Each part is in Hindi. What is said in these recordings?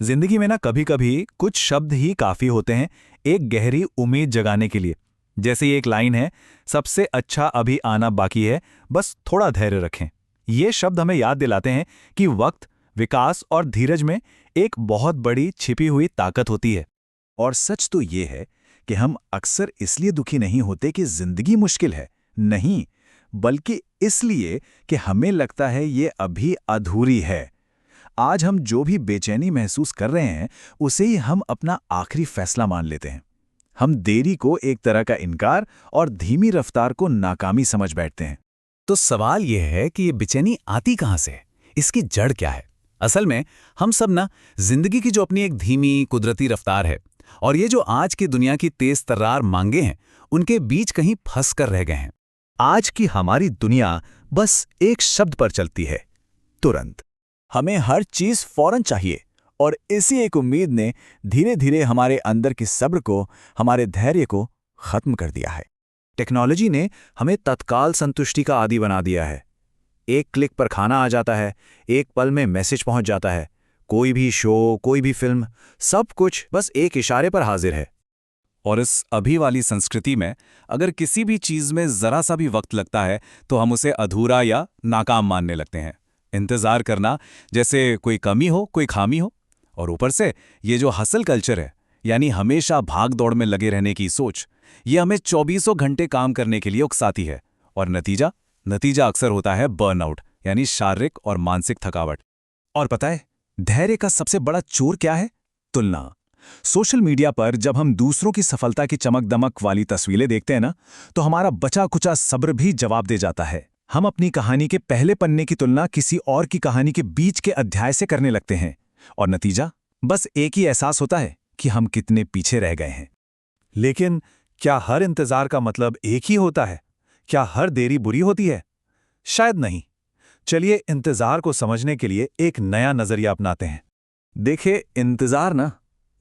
जिंदगी में ना कभी कभी कुछ शब्द ही काफी होते हैं एक गहरी उम्मीद जगाने के लिए। जैसे ये एक लाइन है, सबसे अच्छा अभी आना बाकी है, बस थोड़ा धैर्य रखें। ये शब्द हमें याद दिलाते हैं कि वक्त, विकास और धीरज में एक बहुत बड़ी छिपी हुई ताकत होती है। और सच तो ये है कि हम अक्सर इसलिए दुखी नहीं होते कि जिंदगी मुश्किल है, नहीं, बल्कि इसलिए कि हमें लगता है ये अभी अधूरी है। आज हम जो भी बेचैनी महसूस कर रहे हैं उसे ही हम अपना आखिरी फैसला मान लेते हैं। हम देरी को एक तरह का इनकार और धीमी रफ्तार को नाकामी समझ बैठते हैं। तो सवाल यह है कि ये बेचैनी आती कहाँ से है? इसकी जड़ क्या है? असल में हम सब ना जिंदगी की जो अपनी एक धीमी कुदरती रफ्तार है और ये जो आज की दुनिया की तेज तर्रार मांगे हैं, उनके बीच कहीं फंस कर रह गए हैं। आज की हमारी दुनिया बस एक शब्द पर चलती है, तुरंत। हमें हर चीज फौरन चाहिए, और इसी एक उम्मीद ने धीरे धीरे हमारे अंदर की सब्र को, हमारे धैर्य को खत्म कर दिया है। टेक्नोलॉजी ने हमें तत्काल संतुष्टि का आदी बना दिया है। एक क्लिक पर खाना आ जाता है, एक पल में मैसेज पहुंच जाता है, कोई भी शो, कोई भी फिल्म, सब कुछ बस एक इशारे पर हाजिर है। और इस अभी वाली संस्कृति में अगर किसी भी चीज में जरा सा भी वक्त लगता है तो हम उसे अधूरा या नाकाम मानने लगते हैं। इंतजार करना जैसे कोई कमी हो, कोई खामी हो। और ऊपर से ये जो हसल कल्चर है, यानी हमेशा भाग दौड़ में लगे रहने की सोच, ये हमें चौबीसों घंटे काम करने के लिए उकसाती है। और नतीजा अक्सर होता है बर्नआउट, यानी शारीरिक और मानसिक थकावट। और पता है धैर्य का सबसे बड़ा चोर क्या है? तुलना। सोशल मीडिया पर जब हम दूसरों की सफलता की चमक दमक वाली तस्वीरें देखते हैं ना, तो हमारा बचा कुचा सब्र भी जवाब दे जाता है। हम अपनी कहानी के पहले पन्ने की तुलना किसी और की कहानी के बीच के अध्याय से करने लगते हैं, और नतीजा बस एक ही एहसास होता है कि हम कितने पीछे रह गए हैं। लेकिन क्या हर इंतजार का मतलब एक ही होता है? क्या हर देरी बुरी होती है? शायद नहीं। चलिए इंतजार को समझने के लिए एक नया नजरिया अपनाते हैं। देखिए, इंतजार ना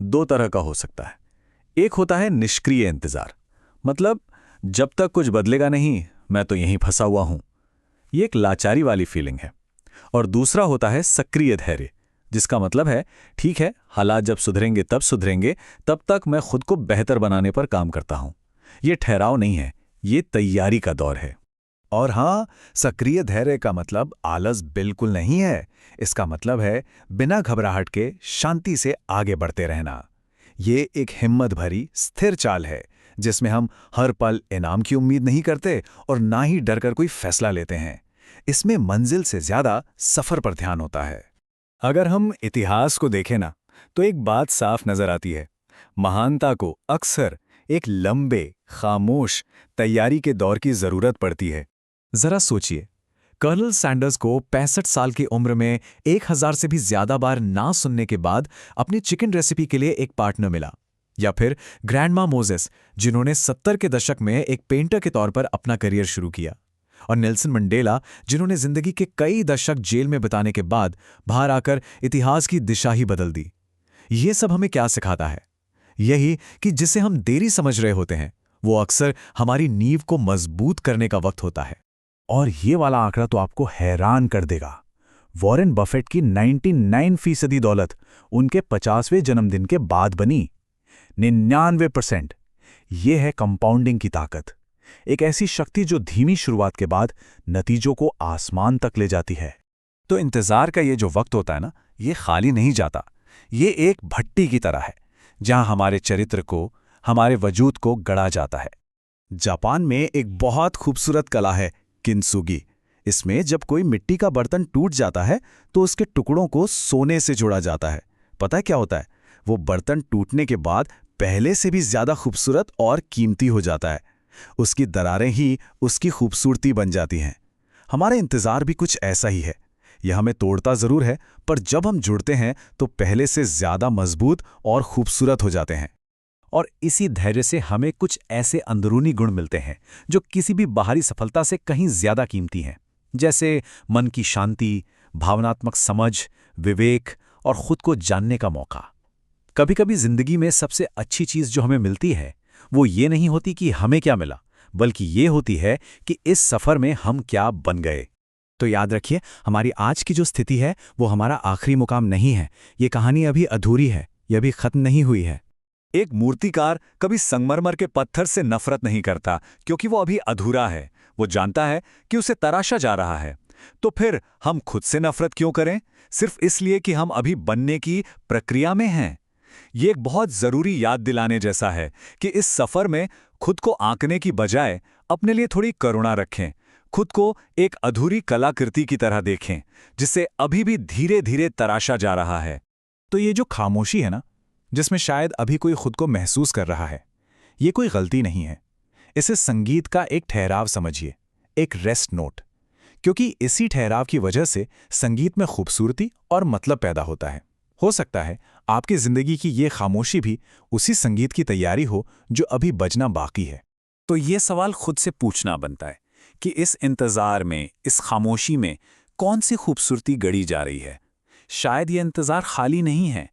दो तरह का हो सकता है। एक होता है निष्क्रिय इंतजार, मतलब जब तक कुछ बदलेगा नहीं, मैं तो यहीं फंसा हुआ हूं। ये एक लाचारी वाली फीलिंग है। और दूसरा होता है सक्रिय धैर्य, जिसका मतलब है ठीक है, हालात जब सुधरेंगे तब सुधरेंगे, तब तक मैं खुद को बेहतर बनाने पर काम करता हूं। ये ठहराव नहीं है, ये तैयारी का दौर है। और हाँ, सक्रिय धैर्य का मतलब आलस बिल्कुल नहीं है। इसका मतलब है बिना घबराहट के शांति से आगे बढ़ते रहना। ये एक हिम्मत भरी स्थिर चाल है, जिसमें हम हर पल इनाम की उम्मीद नहीं करते और ना ही डरकर कोई फैसला लेते हैं। इसमें मंजिल से ज्यादा सफर पर ध्यान होता है। अगर हम इतिहास को देखें ना, तो एक बात साफ नजर आती है। महानता को अक्सर एक लंबे, खामोश तैयारी के दौर की जरूरत पड़ती है। जरा सोचिए, कर्नल सैंडर्स को 65 साल की उम्र में 1000 से भी ज्यादा बार ना सुनने के बाद अपनी चिकन रेसिपी के लिए एक पार्टनर मिला। या फिर ग्रैंडमा मोजेस, जिन्होंने 70 के दशक में एक पेंटर के तौर पर अपना करियर शुरू किया। और नेल्सन मंडेला, जिन्होंने जिंदगी के कई दशक जेल में बिताने के बाद बाहर आकर इतिहास की दिशा ही बदल दी। ये सब हमें क्या सिखाता है? यही कि जिसे हम देरी समझ रहे होते हैं, वो अक्सर हमारी नींव को मजबूत करने का वक्त होता है। और ये वाला आंकड़ा तो आपको हैरान कर देगा। वॉरेन बफेट की 99% दौलत उनके 50वें जन्मदिन के बाद बनी। 99%। ये है कंपाउंडिंग की ताकत। एक ऐसी शक्ति जो धीमी शुरुआत के बाद नतीजों को आसमान तक ले जाती है। तो इंतजार का ये जो वक्त होता है ना, ये खाली नहीं जाता। ये एक भट्टी की तरह है, जहां हमारे चरित्र को, हमारे वजूद को गढ़ा जाता है। जापान में एक बहुत खूबसूरत कला है, किंसुगी। इसमें जब कोई मिट्टी का बर्तन टूट जाता है तो उसके टुकड़ों को सोने से जोड़ा जाता है। पता है क्या होता है? वो बर्तन टूटने के बाद पहले से भी ज्यादा खूबसूरत और कीमती हो जाता है। उसकी दरारें ही उसकी खूबसूरती बन जाती हैं। हमारा इंतजार भी कुछ ऐसा ही है। यह हमें तोड़ता जरूर है, पर जब हम जुड़ते हैं तो पहले से ज्यादा मजबूत और खूबसूरत हो जाते हैं। और इसी धैर्य से हमें कुछ ऐसे अंदरूनी गुण मिलते हैं जो किसी भी बाहरी सफलता से कहीं ज्यादा कीमती हैं, जैसे मन की शांति, भावनात्मक समझ, विवेक और खुद को जानने का मौका। कभी कभी जिंदगी में सबसे अच्छी चीज जो हमें मिलती है, वो ये नहीं होती कि हमें क्या मिला, बल्कि ये होती है कि इस सफर में हम क्या बन गए। तो याद रखिए, हमारी आज की जो स्थिति है वो हमारा आखिरी मुकाम नहीं है। ये कहानी अभी अधूरी है, ये अभी खत्म नहीं हुई है। एक मूर्तिकार कभी संगमरमर के पत्थर से नफरत नहीं करता, क्योंकि वो अभी अधूरा है। वो जानता है कि उसे तराशा जा रहा है। तो फिर हम खुद से नफरत क्यों करें? सिर्फ इसलिए कि हम अभी बनने की प्रक्रिया में हैं। ये एक बहुत जरूरी याद दिलाने जैसा है कि इस सफर में खुद को आंकने की बजाय अपने लिए थोड़ी करुणा रखें। खुद को एक अधूरी कलाकृति की तरह देखें, जिसे अभी भी धीरे धीरे तराशा जा रहा है। तो ये जो खामोशी है ना, जिसमें शायद अभी कोई खुद को महसूस कर रहा है, ये कोई गलती नहीं है। इसे संगीत का एक ठहराव समझिए, एक रेस्ट नोट। क्योंकि इसी ठहराव की वजह से संगीत में खूबसूरती और मतलब पैदा होता है। हो सकता है आपकी जिंदगी की ये खामोशी भी उसी संगीत की तैयारी हो जो अभी बजना बाकी है। तो ये सवाल खुद से पूछना बनता है कि इस इंतज़ार में, इस खामोशी में कौन सी खूबसूरती गढ़ी जा रही है। शायद ये इंतज़ार खाली नहीं है,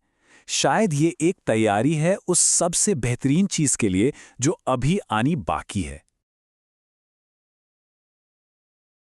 शायद ये एक तैयारी है उस सबसे बेहतरीन चीज़ के लिए जो अभी आनी बाकी है।